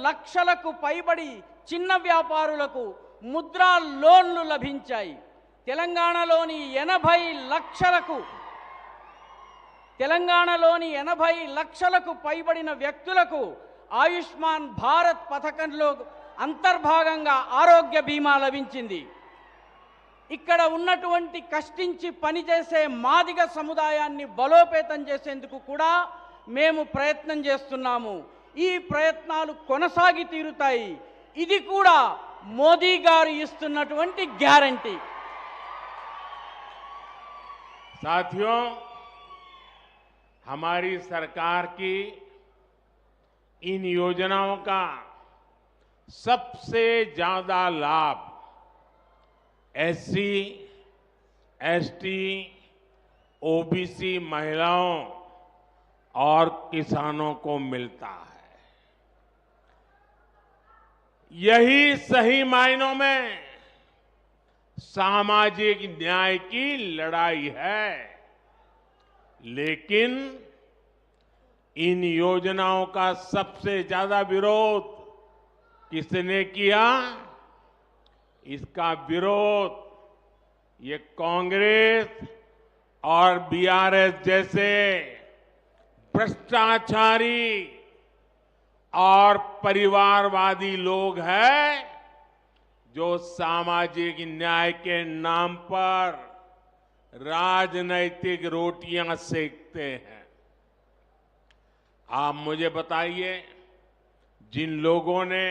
లక్షలకు పైబడి చిన్న వ్యాపారులకు ముద్రా లోన్లు లభించాయి. తెలంగాణలోని 80 లక్షలకు పైబడిన వ్యక్తులకు ఆయుష్మాన్ భారత్ పథకంలో అంతర్భాగంగా ఆరోగ్య బీమా లభించింది. ఇక్కడ ఉన్నటువంటి కష్టించి పనిచేసే మాదిగ సముదాయాన్ని బలోపేతం చేసేందుకు కూడా మేము ప్రయత్నం చేస్తున్నాము. ఈ ప్రయత్నాలు కొనసాగి తీరుతాయి. ఇది కూడా మోదీ గారు ఇస్తున్నటువంటి గ్యారంటీ. साथियों, हमारी सरकार की इन योजनाओं का सबसे ज्यादा लाभ एससी, एसटी, ओबीसी महिलाओं और किसानों को मिलता है। यही सही मायनों में सामाजिक न्याय की लड़ाई है। लेकिन इन योजनाओं का सबसे ज्यादा विरोध किसने किया? इसका विरोध ये कांग्रेस और बीआरएस जैसे भ्रष्टाचारी और परिवारवादी लोग हैं, जो सामाजिक न्याय के नाम पर राजनैतिक रोटियां सेकते हैं। आप मुझे बताइए, जिन लोगों ने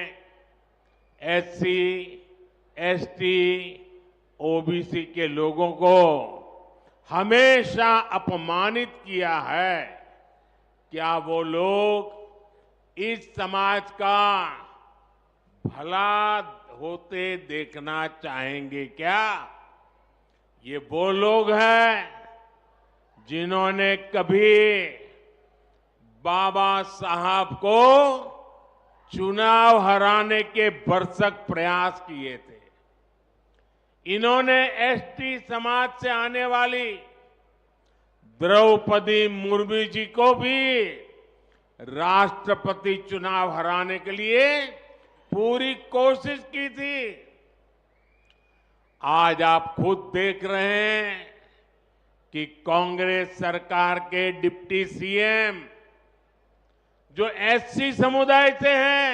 एससी, एसटी, ओबीसी के लोगों को हमेशा अपमानित किया है, क्या वो लोग इस समाज का भला होते देखना चाहेंगे क्या? ये वो लोग हैं जिन्होंने कभी बाबा साहब को चुनाव हराने के भरसक प्रयास किए थे। इन्होंने एसटी समाज से आने वाली द्रौपदी मुर्मू जी को भी राष्ट्रपति चुनाव हराने के लिए पूरी कोशिश की थी। आज आप खुद देख रहे हैं कि कांग्रेस सरकार के डिप्टी सीएम जो एससी समुदाय से हैं,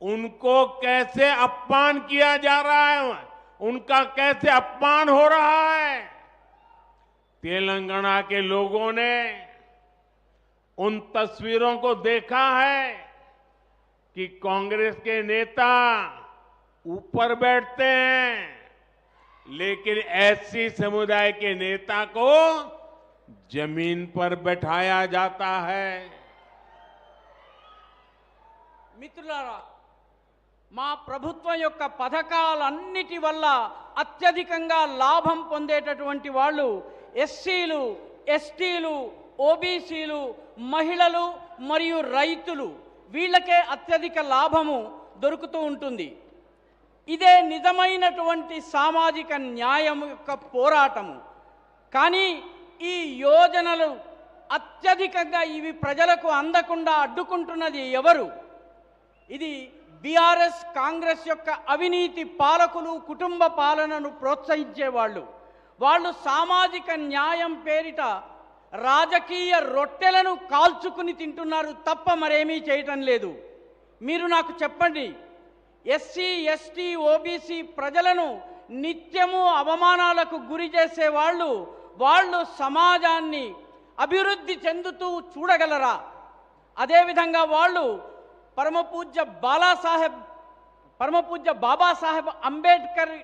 उनको कैसे अपमान किया जा रहा है, उनका कैसे अपमान हो रहा है। तेलंगाना के लोगों ने उन तस्वीरों को देखा है कि कांग्रेस के नेता ऊपर बैठते हैं, लेकिन एससी समुदाय के नेता को जमीन पर बैठाया जाता है। మిత్రులారా, మా ప్రభుత్వం యొక్క పథకాలన్నిటి వల్ల అత్యధికంగా లాభం పొందేటటువంటి వాళ్ళు ఎస్సీలు, ఎస్టీలు, ఓబీసీలు, మహిళలు మరియు రైతులు. వీళ్ళకే అత్యధిక లాభము దొరుకుతూ ఉంటుంది. ఇదే నిజమైనటువంటి సామాజిక న్యాయం యొక్క పోరాటము. కానీ ఈ యోజనలు అత్యధికంగా ఇవి ప్రజలకు అందకుండా అడ్డుకుంటున్నది ఎవరు? ఇది బీఆర్ఎస్ కాంగ్రెస్ యొక్క అవినీతి పాలకులు, కుటుంబ పాలనను ప్రోత్సహించేవాళ్ళు. వాళ్ళు సామాజిక న్యాయం పేరిట రాజకీయ రొట్టెలను కాల్చుకుని తింటున్నారు తప్ప మరేమీ చేయటం లేదు. మీరు నాకు చెప్పండి, ఎస్సీ, ఎస్టీ, ఓబీసీ ప్రజలను నిత్యము అవమానాలకు గురి చేసేవాళ్ళు వాళ్ళు సమాజాన్ని అభివృద్ధి చెందుతూ చూడగలరా? అదేవిధంగా వాళ్ళు పరమపూజ్య బాబాసాహెబ్ అంబేద్కర్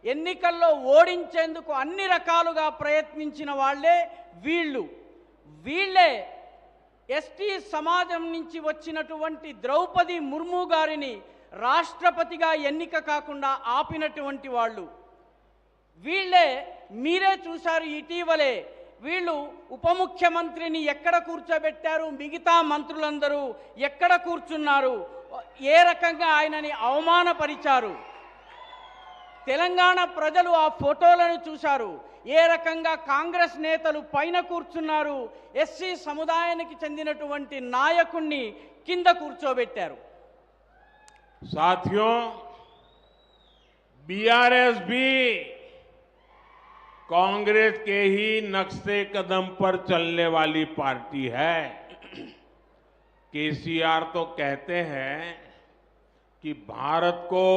ఎన్నికల్లో ఓడించేందుకు అన్ని రకాలుగా ప్రయత్నించిన వాళ్ళే వీళ్ళే ఎస్టీ సమాజం నుంచి వచ్చినటువంటి ద్రౌపది ముర్ము గారిని రాష్ట్రపతిగా ఎన్నిక కాకుండా ఆపినటువంటి వాళ్ళు వీళ్ళే. మీరే చూశారు ఇటీవలే వీళ్ళు ఉప ముఖ్యమంత్రిని ఎక్కడ కూర్చోబెట్టారు, మిగతా మంత్రులందరూ ఎక్కడ కూర్చున్నారు, ఏ రకంగా ఆయనని అవమానపరిచారు. తెలంగాణ ప్రజలు ఆ ఫోటోలను చూశారు. ఏ రకంగా కాంగ్రెస్ నేతలు పైన కూర్చున్నారు, ఎస్సీ సముదాయానికి చెందినటువంటి నాయకుణ్ణి కింద కూర్చోబెట్టారు. साथियों, बीआरएस भी कांग्रेस के ही नक्शे कदम पर चलने वाली पार्टी है। केसीआर तो कहते हैं कि भारत को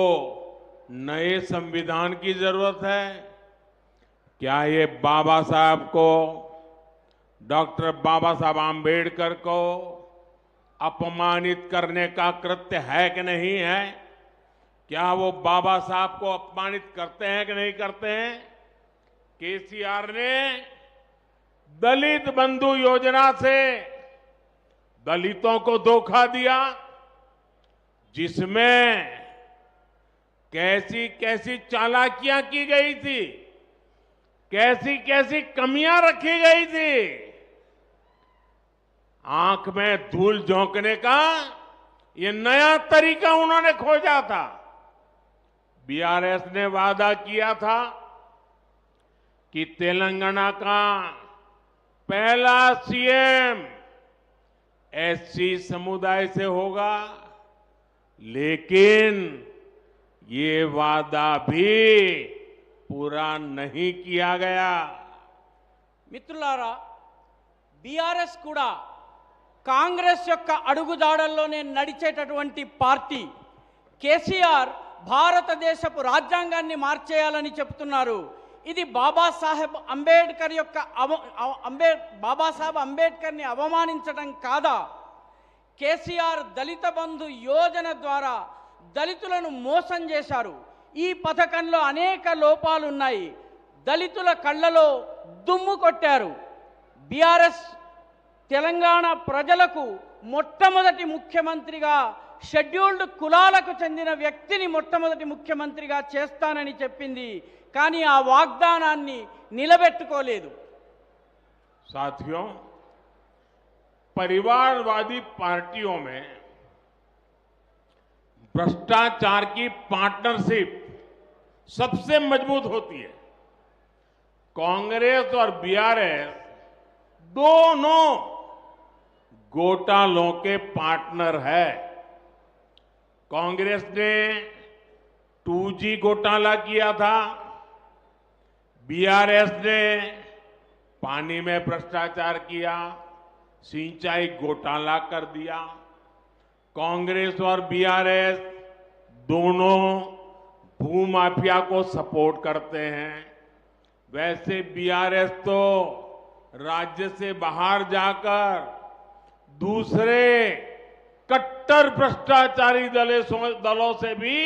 नए संविधान की जरूरत है। क्या ये बाबा साहब को, डॉक्टर बाबा साहब आम्बेडकर को अपमानित करने का कृत्य है कि नहीं है? क्या वो बाबा साहब को अपमानित करते हैं कि नहीं करते हैं? केसीआर ने दलित बंधु योजना से दलितों को धोखा दिया, जिसमें कैसी कैसी चालाकियां की गई थी, कैसी कैसी कमियां रखी गई थी। आंख में धूल झोंकने का ये नया तरीका उन्होंने खोजा था। बीआरएस ने वादा किया था कि तेलंगाना का पहला सीएम एससी समुदाय से होगा, लेकिन ये वादा भी पूरा नहीं किया गया। మిత్రులారా, బీఆర్ఎస్ కూడా కాంగ్రెస్ యొక్క అడుగుజాడల్లోనే నడిచేటటువంటి పార్టీ. కేసీఆర్ భారతదేశపు రాజ్యాంగాన్ని మార్చేయాలని చెప్తున్నారు. ఇది బాబాసాహెబ్ అంబేద్కర్ యొక్క బాబాసాహెబ్ అంబేద్కర్ని అవమానించడం కాదా? కేసీఆర్ దళిత బంధు యోజన ద్వారా దళితులను మోసం చేశారు. ఈ పథకంలో అనేక లోపాలు ఉన్నాయి. దళితుల కళ్ళలో దుమ్ము కొట్టారు. బీఆర్ఎస్ తెలంగాణ ప్రజలకు మొట్టమొదటి ముఖ్యమంత్రిగా షెడ్యూల్డ్ కులాలకు చెందిన వ్యక్తిని మొట్టమొదటి ముఖ్యమంత్రిగా చేస్తానని చెప్పింది. కానీ ఆ వాగ్దానాన్ని నిలబెట్టుకోలేదు. साथियों, परिवारवादी पार्टियों में भ्रष्टाचार की पार्टनरशिप सबसे मजबूत होती है। कांग्रेस और बीआरएस दोनों घोटालों के पार्टनर है। कांग्रेस ने 2G घोटाला किया था, बीआरएस ने पानी में भ्रष्टाचार किया, सिंचाई घोटाला कर दिया। कांग्रेस और बीआरएस दोनों भूमाफिया को सपोर्ट करते हैं। वैसे बीआरएस तो राज्य से बाहर जाकर दूसरे कट्टर भ्रष्टाचारी दलों से भी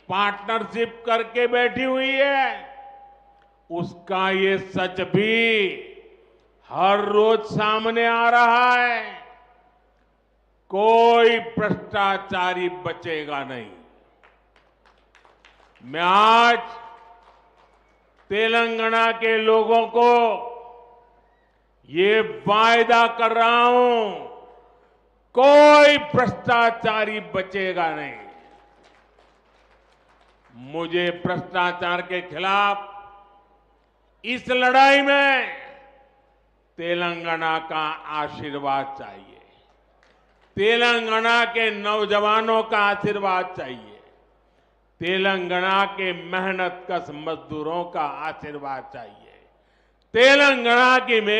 पार्टनरशिप करके बैठी हुई है। उसका ये सच भी हर रोज सामने आ रहा है। कोई भ्रष्टाचारी बचेगा नहीं। मैं आज तेलंगाना के लोगों को ये वायदा कर रहा हूं, कोई भ्रष्टाचारी बचेगा नहीं। मुझे भ्रष्टाचार के खिलाफ इस लड़ाई में तेलंगाना का आशीर्वाद चाहिए, तेलंगाना के नौजवानों का आशीर्वाद चाहिए, तेलंगाना के मेहनतकश मजदूरों का आशीर्वाद चाहिए, तेलंगाना की